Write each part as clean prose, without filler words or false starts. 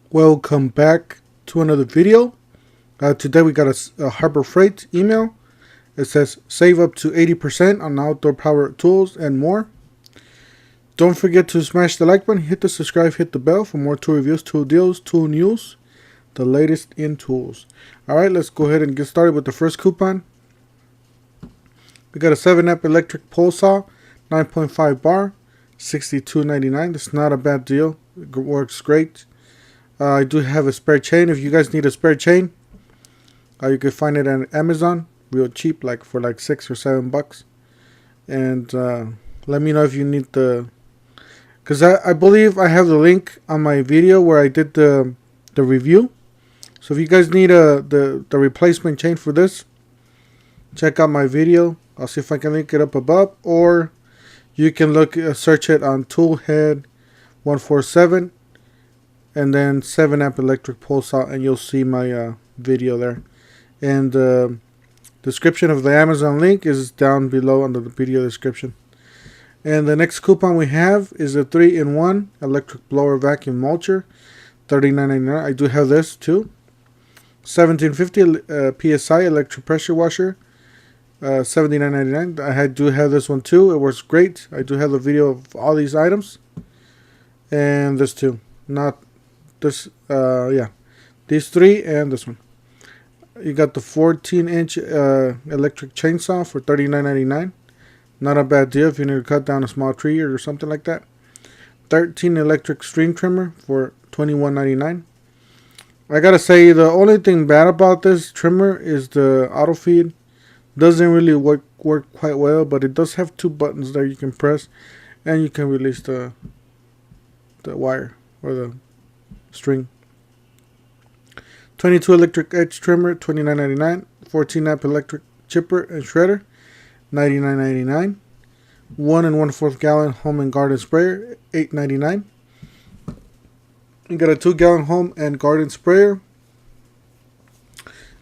Welcome back to another video. Today we got a Harbor Freight email. It says save up to 80% on outdoor power tools and more. Don't forget to smash the like button, hit the subscribe, hit the bell for more tool reviews, tool deals, tool news, the latest in tools. Alright, let's go ahead and get started with the first coupon. We got a 7-amp electric pole saw, 9.5 bar, $62.99. That's not a bad deal. It works great. I do have a spare chain. If you guys need a spare chain, you can find it on Amazon, real cheap, like for like $6 or $7. And let me know if you need because I believe I have the link on my video where I did the review. So if you guys need the replacement chain for this, check out my video. I'll see if I can link it up above, or you can search it on Toolhead 147. And then 7-amp electric pole saw, and you'll see my video there. And the description of the Amazon link is down below under the video description. And the next coupon we have is a 3-in-1 electric blower vacuum mulcher, $39.99. I do have this too. $17.50 PSI electric pressure washer, $79.99. I do have this one too. It works great. I do have a video of all these items, and this too. Not this, these three and this one. You got the 14-inch electric chainsaw for $39.99. Not a bad deal if you need to cut down a small tree or something like that. 13 electric string trimmer for $21.99. I gotta say, the only thing bad about this trimmer is the auto feed. Doesn't really work quite well, but it does have two buttons there you can press, and you can release the wire or the string. 22 electric edge trimmer, $29.99. 14-amp electric chipper and shredder, $99.99. 1 1/4 gallon home and garden sprayer, $8.99. You got a 2-gallon home and garden sprayer.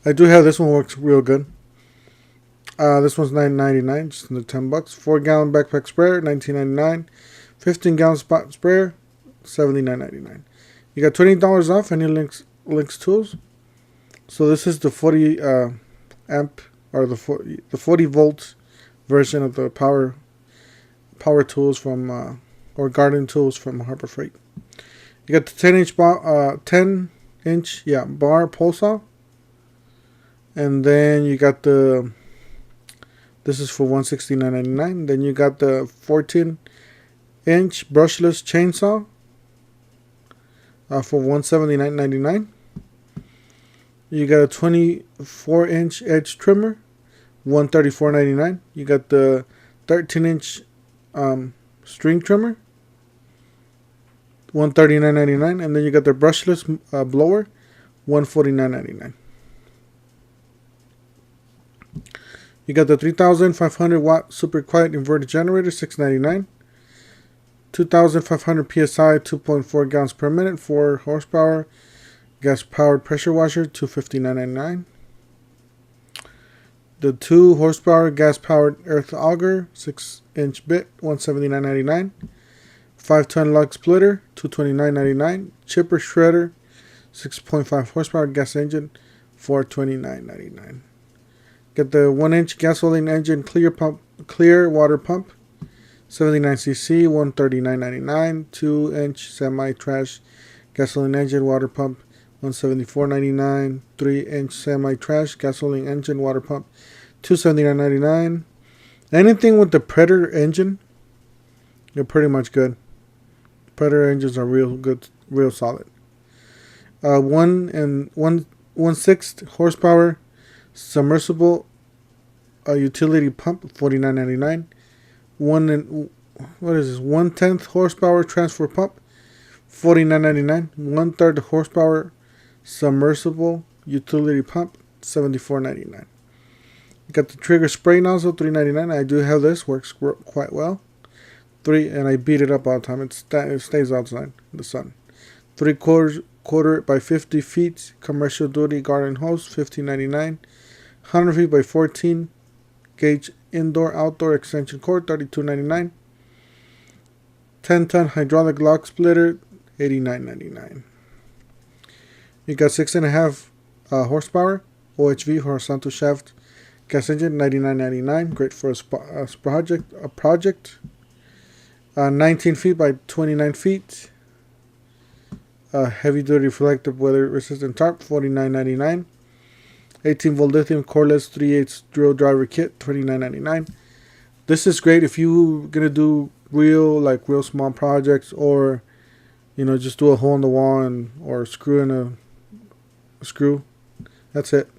I do have this one, works real good. This one's $9.99, just under $10. 4-gallon backpack sprayer, $19.99. 15-gallon spot sprayer, $79.99. You got $20 off any links tools. So this is the 40 amp or the 40 volt version of the power tools from or garden tools from Harbor Freight. You got the 10-inch bar pole saw, and then you got this is for $169.99. Then you got the 14-inch brushless chainsaw for $179.99. You got a 24-inch edge trimmer, $134.99. You got the 13-inch string trimmer, $139.99. And then you got the brushless blower, $149.99. You got the 3,500 watt super quiet inverter generator, $6.99. 2,500 PSI, 2.4 gallons per minute, 4 horsepower, gas-powered pressure washer, $259.99. The 2 horsepower gas-powered earth auger, 6-inch bit, $179.99. 5-ton lug splitter, $229.99. Chipper shredder, 6.5 horsepower gas engine, $429.99. Get the 1-inch gasoline engine clear water pump, 79cc, $139.99. 2-inch semi-trash gasoline engine water pump, $174.99. 3-inch semi-trash gasoline engine water pump, $279.99. Anything with the Predator engine, you're pretty much good. Predator engines are real good, real solid. 1/6 horsepower submersible utility pump, $49.99. 1/10 horsepower transfer pump, $49.99. 1/3 horsepower submersible utility pump, $74.99. You got the trigger spray nozzle, $3.99. I do have this, works quite well. And I beat it up all the time. It stays outside in the sun. 3/4 by 50 feet commercial duty garden hose, $15.99. 100 feet by 14 gauge indoor-outdoor extension cord, $32.99. 10-ton hydraulic lock splitter, $89.99. You got 6.5 horsepower, OHV horizontal shaft gas engine, $99.99. Great for a project. 19 feet by 29 feet. Heavy duty reflective weather resistant tarp, $49.99. 18 volt lithium coreless 3/8 drill driver kit, $29.99. This is great if you're gonna do real small projects, or just do a hole in the wall or screw in a screw. That's it.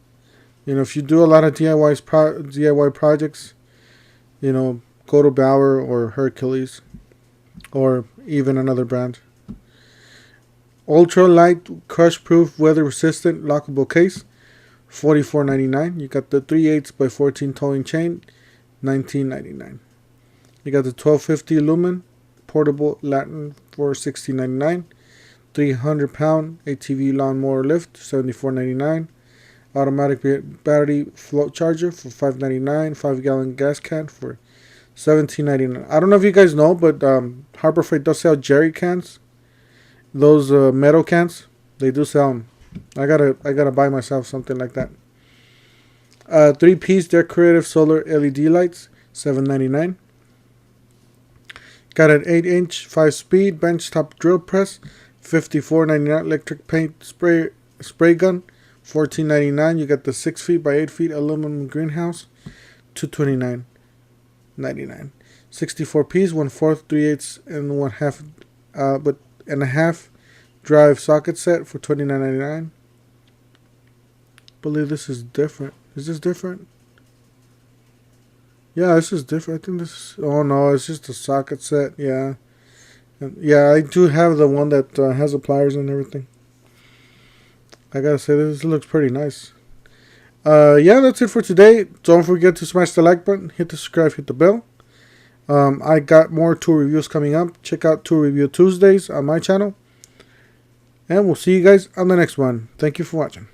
If you do a lot of DIY projects, go to Bauer or Hercules, or even another brand. Ultra light, crush proof, weather resistant, lockable case, $44.99. You got the 3/8 by 14 towing chain, $19.99. You got the 1250 lumen portable lantern for $16.99. 300-pound ATV lawnmower lift, $74.99. Automatic battery float charger for $5.99. 5-gallon gas can for $17.99. I don't know if you guys know, but Harbor Freight does sell jerry cans. Those metal cans, they do sell them. I gotta buy myself something like that. 3-piece decorative solar LED lights, $7.99. Got an 8-inch 5-speed benchtop drill press, $54.99. Electric paint spray gun, $14.99. You got the 6 feet by 8 feet aluminum greenhouse, $229.99. 64-piece, 1/4, 3/8, and 1/2, and a half drive socket set for $29.99. Believe this is different. Is this different? Yeah, this is different. I think this is, oh no, it's just a socket set. Yeah. Yeah, I do have the one that has the pliers and everything. I gotta say, this looks pretty nice. Yeah, that's it for today. Don't forget to smash the like button, hit the subscribe, hit the bell. I got more tool reviews coming up. Check out Tool Review Tuesdays on my channel. And we'll see you guys on the next one. Thank you for watching.